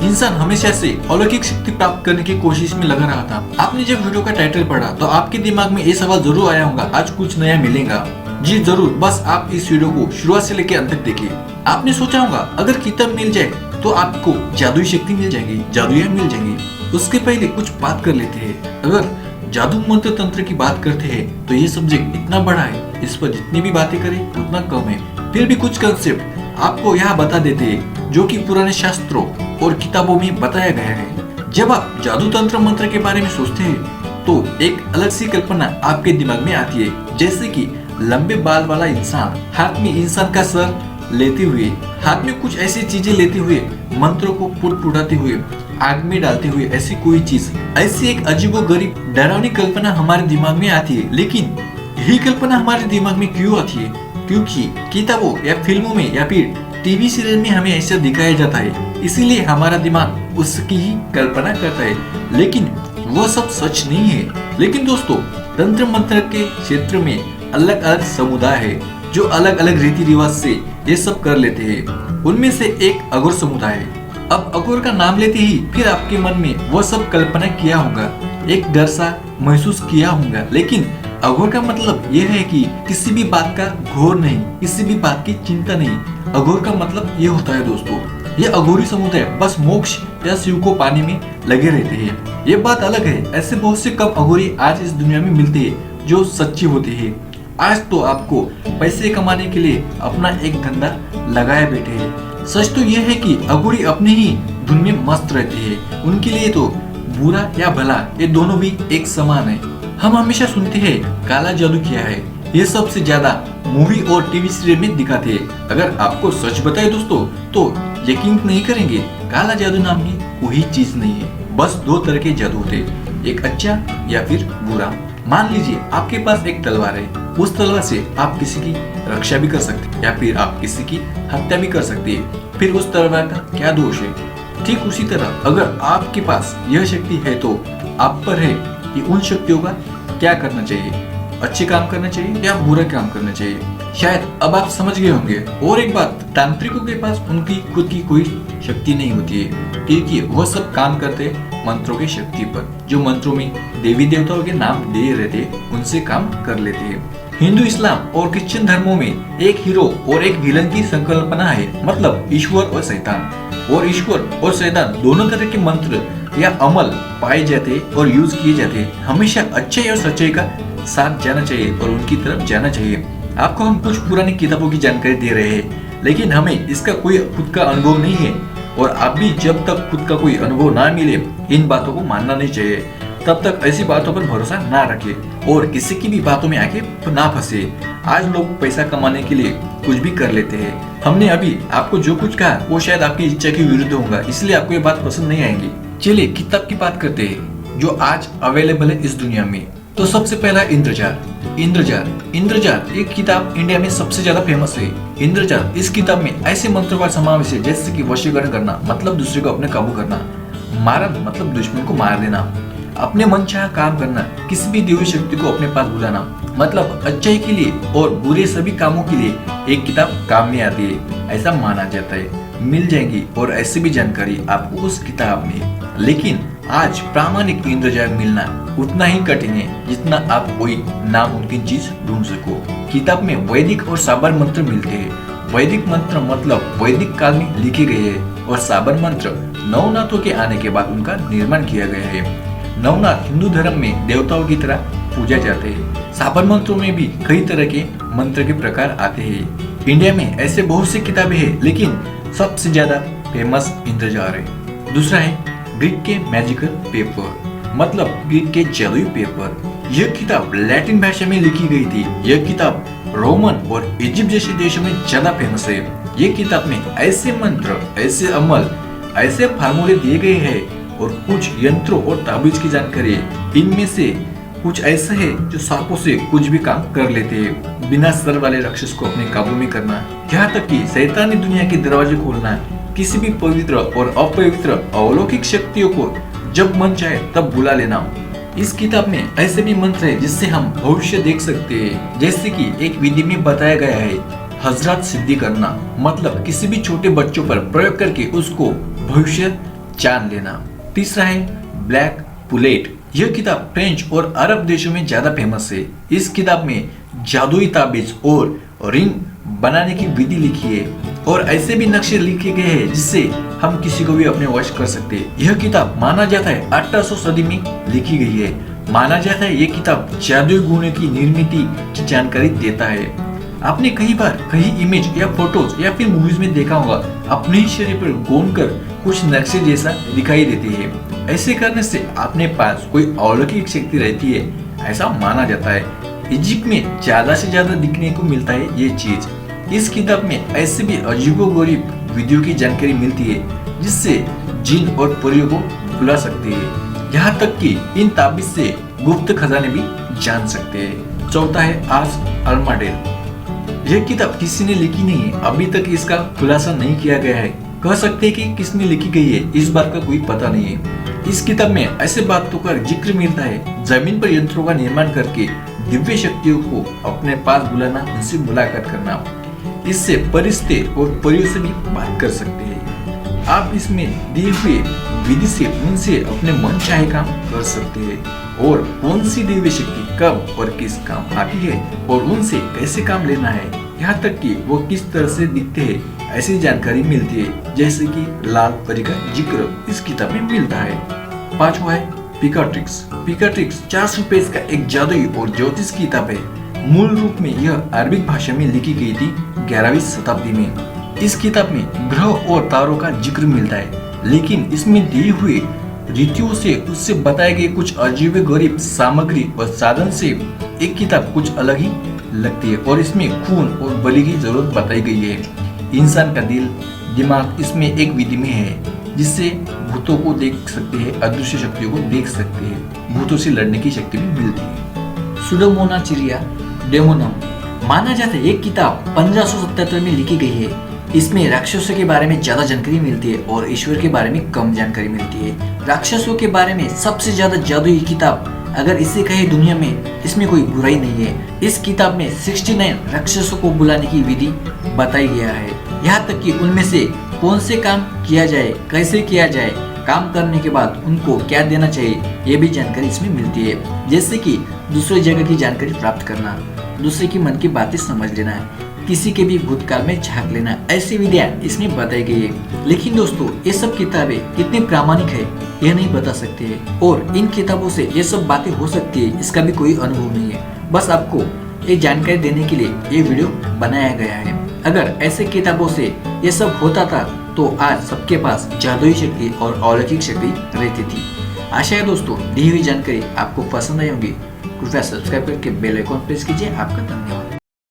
इंसान हमेशा से अलौकिक शक्ति प्राप्त करने की कोशिश में लगा रहा था। आपने जब वीडियो का टाइटल पढ़ा तो आपके दिमाग में ये सवाल जरूर आया होगा, आज कुछ नया मिलेगा। जी जरूर, बस आप इस वीडियो को शुरुआत से लेकर अंत तक देखिए। आपने सोचा होगा अगर किताब मिल जाए तो आपको जादुई शक्ति मिल जाएगी, जादुइयाँ मिल जाएंगी। उसके पहले कुछ बात कर लेते हैं। अगर जादू मंत्र तंत्र की बात करते हैं तो ये सब्जेक्ट इतना बड़ा है, इस पर जितनी भी बातें करें उतना कम है। फिर भी कुछ कंसेप्ट आपको यहाँ बता देते हैं जो कि पुराने शास्त्रों और किताबों में बताया गया है। जब आप जादू तंत्र मंत्र के बारे में सोचते हैं तो एक अलग सी कल्पना आपके दिमाग में आती है, जैसे कि लंबे बाल वाला इंसान हाथ में इंसान का सर लेते हुए, हाथ में कुछ ऐसी चीजें लेते हुए, मंत्रों को फुड़फुड़ाते हुए, आग में डालते हुए, ऐसी कोई चीज, ऐसी एक अजीबोगरीब डरावनी कल्पना हमारे दिमाग में आती है। लेकिन यही कल्पना हमारे दिमाग में क्यों आती है? क्योंकि किताबों या फिल्मों में या फिर टीवी सीरियल में हमें ऐसा दिखाया जाता है, इसीलिए हमारा दिमाग उसकी ही कल्पना करता है। लेकिन वो सब सच नहीं है। लेकिन दोस्तों, तंत्र मंत्र के क्षेत्र में अलग अलग समुदाय है जो अलग अलग रीति रिवाज से ये सब कर लेते हैं। उनमें से एक अघोर समुदाय है। अब अघोर का नाम लेते ही फिर आपके मन में वो सब कल्पना किया होगा, एक डर सा महसूस किया होगा। लेकिन अघोर का मतलब ये है कि किसी भी बात का घोर नहीं, किसी भी बात की चिंता नहीं। अघोर का मतलब ये होता है दोस्तों, ये अघोरी समुदाय बस मोक्ष या शिव को पाने में लगे रहते हैं। ये बात अलग है, ऐसे बहुत से कम अघोरी आज इस दुनिया में मिलते हैं जो सच्ची होते हैं। आज तो आपको पैसे कमाने के लिए अपना एक धंधा लगाए बैठे हैं। सच तो यह है कि अघोरी अपने ही धुन में मस्त रहते हैं। उनके लिए तो बुरा या भला ये दोनों भी एक समान है। हम हमेशा सुनते हैं काला जादू किया है, ये सबसे ज्यादा मूवी और टीवी सीरियल में दिखाते हैं। अगर आपको सच बताए दोस्तों तो यकीन नहीं करेंगे, काला जादू नाम की कोई चीज नहीं है। बस दो तरह के जादू होते हैं, एक अच्छा या फिर बुरा। मान लीजिए आपके पास एक तलवार है, उस तलवार से आप किसी की रक्षा भी कर सकते हैं या फिर आप किसी की हत्या भी कर सकते हैं। फिर उस तलवार का क्या दोष है? ठीक उसी तरह अगर आपके पास यह शक्ति है तो आप पर है कि उन शक्तियों का क्या करना चाहिए, अच्छे काम करना चाहिए या बुरा काम करना चाहिए। शायद अब आप समझ गए होंगे। और एक बात, तांत्रिकों के पास उनकी खुद की कोई शक्ति नहीं होती है, क्योंकि वह सब काम करते हैं मंत्रों की शक्ति पर। जो मंत्रों में देवी देवताओं के नाम दे रहते उनसे काम कर लेते हैं। हिंदू, इस्लाम और क्रिश्चियन धर्मों में एक हीरो और एक विलन की संकल्पना है, मतलब ईश्वर और शैतान। और ईश्वर और शैतान दोनों तरह के मंत्र या अमल पाए जाते और यूज किए जाते। हमेशा अच्छे और सच्चाई का साथ जाना चाहिए और उनकी तरफ जाना चाहिए। आपको हम कुछ पुरानी किताबों की जानकारी दे रहे हैं, लेकिन हमें इसका कोई खुद का अनुभव नहीं है। और आप भी जब तक खुद का कोई अनुभव ना मिले इन बातों को मानना नहीं चाहिए। तब तक ऐसी बातों पर भरोसा ना रखें और किसी की भी बातों में आके ना फंसे। आज लोग पैसा कमाने के लिए कुछ भी कर लेते हैं। हमने अभी आपको जो कुछ कहा वो शायद आपकी इच्छा के विरुद्ध होगा, इसलिए आपको ये बात पसंद नहीं आएंगी। चलिए किताब की बात करते हैं जो आज अवेलेबल है इस दुनिया में। तो सबसे पहला इंद्रजार एक किताब इंडिया में सबसे ज्यादा फेमस है। इंद्रजार, इस किताब में ऐसे मंत्रों का समावेश है जैसे कि वशीकरण करना मतलब दूसरे को अपने काबू करना, मारन मतलब दुश्मन को मार देना, अपने मनचाहा काम करना, किसी भी दिव्य शक्ति को अपने पास बुलाना, मतलब अच्छाई के लिए और बुरे सभी कामों के लिए एक किताब काम में आती है, ऐसा माना जाता है। मिल जाएंगी और ऐसी भी जानकारी आपको उस किताब में। लेकिन आज प्रामाणिक इंद्रजार मिलना उतना ही कठिन है जितना आप कोई नामुमकिन चीज ढूंढ सको। किताब में वैदिक और साबर मंत्र मिलते हैं। वैदिक मंत्र मतलब वैदिक काल में लिखे गए हैं और साबर मंत्र नवनाथों के आने के बाद उनका निर्माण किया गया है। नवनाथ हिंदू धर्म में देवताओं की तरह पूजा जाते हैं। साबर मंत्रों में भी कई तरह के मंत्र के प्रकार आते हैं। इंडिया में ऐसे बहुत सी किताबें हैं, लेकिन सबसे ज्यादा फेमस इंद्रजार है। दूसरा है ग्रीक के मैजिकल पेपर, मतलब ग्रीक के जादुई पेपर। यह किताब लैटिन भाषा में लिखी गई थी। यह किताब रोमन और इजिप्ट जैसे देशों में ज्यादा फेमस है। यह किताब में ऐसे मंत्र, ऐसे अमल, ऐसे फार्मूले दिए गए हैं और कुछ यंत्रों और ताबीज की जानकारी। इनमें से कुछ ऐसा है जो सांपों से कुछ भी काम कर लेते हैं, बिना सर वाले राक्षस को अपने काबू में करना, यहाँ तक कि शैतानी दुनिया के दरवाजे खोलना, किसी भी पवित्र और अपवित्र अलौकिक शक्तियों को जब मन चाहे तब बुला लेना। इस किताब में ऐसे भी मंत्र है जिससे हम भविष्य देख सकते हैं, जैसे कि एक विधि में बताया गया है हजरत सिद्धि करना, मतलब किसी भी छोटे बच्चों पर प्रयोग करके उसको भविष्य जान लेना। तीसरा है ब्लैक पुलेट। यह किताब फ्रेंच और अरब देशों में ज्यादा फेमस है। इस किताब में जादुई ताबीज और रिंग बनाने की विधि लिखी है और ऐसे भी नक्शे लिखे गए हैं जिससे हम किसी को भी अपने वश कर सकते हैं। यह किताब माना जाता है 1800 सदी में लिखी गई है। माना जाता है यह किताब जादुई गुणों की निर्मित की जानकारी देता है। आपने कई बार कहीं इमेज या फोटोज या फिर मूवीज में देखा होगा, अपने ही शरीर पर गोंद कर कुछ नक्शे जैसा दिखाई देती है। ऐसे करने से अपने पास कोई अलौकिक शक्ति रहती है, ऐसा माना जाता है। इजिप्ट में ज्यादा से ज्यादा दिखने को मिलता है ये चीज। इस किताब में ऐसे भी अजीबोगरीब विधियों की जानकारी मिलती है जिससे जिन और परियों को बुला सकते हैं। यहाँ तक कि इन ताबीज से गुप्त खजाने भी जान सकते हैं। चौथा है आर्स अल्माडेल। यह किताब किसी ने लिखी नहीं है, अभी तक इसका खुलासा नहीं किया गया है। कह सकते हैं कि किसने लिखी गई है, इस बात का कोई पता नहीं है। इस किताब में ऐसे बातों का जिक्र मिलता है, जमीन पर यंत्रों का निर्माण करके दिव्य शक्तियों को अपने पास बुलाना, उनसे मुलाकात करना। इससे परिस्ते और परियों से भी बात कर सकते हैं। आप इसमें दिए हुए विधि से उनसे अपने मन चाहे काम कर सकते हैं और कौन सी दिव्य शक्ति कब और किस काम आती है और उनसे कैसे काम लेना है, यहाँ तक कि वो किस तरह से दिखते हैं, ऐसी जानकारी मिलती है। जैसे कि लाल परी का जिक्र इस किताब में मिलता है। पांचवा है पिकाट्रिक्स। पिकाट्रिक्स 400 पेज का एक जादुई और ज्योतिष किताब है। मूल रूप में यह अरबिक भाषा में लिखी गई थी 11वीं शताब्दी में। इस किताब में ग्रह और तारों का जिक्र मिलता है, लेकिन इसमें दिए हुए रीतियों से उससे बताए गए कुछ अजीब गरीब सामग्री और साधन से एक किताब कुछ अलग ही लगती है और इसमें खून और बलि की जरूरत बताई गई है। इंसान का दिल दिमाग इसमें एक विधि में है जिससे भूतों को देख सकते हैं, अदृश्य शक्तियों को देख सकते हैं, भूतों से लड़ने की शक्ति भी मिलती है। सुडोमोनाचिरिया डेमोनम। माना जाता है एक किताब 1577 में लिखी गई है। इसमें राक्षसों के बारे में ज्यादा जानकारी मिलती है और ईश्वर के बारे में कम जानकारी मिलती है। राक्षसों के बारे में सबसे ज्यादा जादुई किताब अगर इसे कहे दुनिया में, इसमें कोई बुराई नहीं है। इस किताब में 69 राक्षसों को बुलाने की विधि बताई गया है, यहाँ तक कि उनमें से कौन से काम किया जाए, कैसे किया जाए, काम करने के बाद उनको क्या देना चाहिए, ये भी जानकारी इसमें मिलती है। जैसे कि दूसरे जगह की जानकारी प्राप्त करना, दूसरे की मन की बातें समझ लेना, किसी के भी भूतकाल में झांक लेना, ऐसी विधियां इसमें बताई गई है। लेकिन दोस्तों ये सब किताबें कितनी प्रामाणिक है ये नहीं बता सकते हैं और इन किताबों से ये सब बातें हो सकती है इसका भी कोई अनुभव नहीं है। बस आपको ये जानकारी देने के लिए ये वीडियो बनाया गया है। अगर ऐसे किताबों से ये सब होता था तो आज सबके पास जादुई शक्ति और अलौकिक शक्ति रहती थी। आशा है दोस्तों दी हुई जानकारी आपको पसंद आई होगी। कृपया सब्सक्राइब करके बेल आइकॉन प्रेस कीजिए। आपका धन्यवाद।